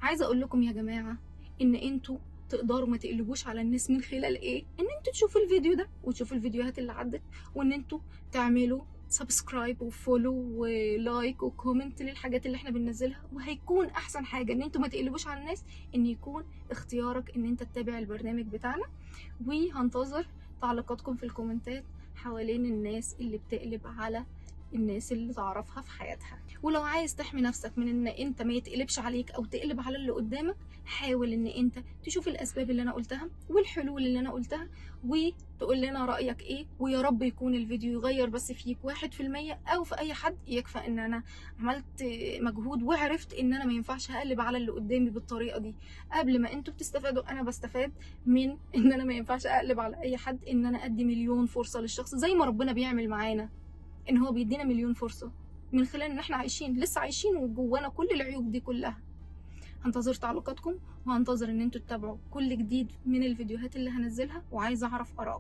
عايزه اقول لكم يا جماعه ان انتوا تقدروا ما تقلبوش على الناس من خلال ايه؟ ان انتوا تشوفوا الفيديو ده وتشوفوا الفيديوهات اللي عدت، وان انتوا تعملوا سبسكرايب وفولو ولايك وكومنت للحاجات اللي احنا بننزلها. وهيكون احسن حاجه ان انتوا ما تقلبوش على الناس، ان يكون اختيارك ان انت تتابع البرنامج بتاعنا. وهنتظر تعليقاتكم في الكومنتات حوالين الناس اللي بتقلب على الناس اللي تعرفها في حياتها. ولو عايز تحمي نفسك من ان انت ما يتقلبش عليك او تقلب على اللي قدامك، حاول ان انت تشوف الاسباب اللي انا قلتها والحلول اللي انا قلتها، وتقول لنا رأيك ايه. ويا رب يكون الفيديو يغير بس فيك 1% او في اي حد. يكفى ان انا عملت مجهود وعرفت ان انا ما ينفعش اقلب على اللي قدامي بالطريقة دي. قبل ما انتوا بتستفادوا انا بستفاد من ان انا ما ينفعش اقلب على اي حد، ان انا ادي مليون فرصة للشخص زي ما ربنا بيعمل معانا، ان هو بيدينا مليون فرصة من خلال ان احنا عايشين لسه عايشين وجوانا كل العيوب دي كلها. هنتظر تعليقاتكم وهنتظر ان انتوا تتابعوا كل جديد من الفيديوهات اللي هنزلها، وعايزه اعرف ارائكم.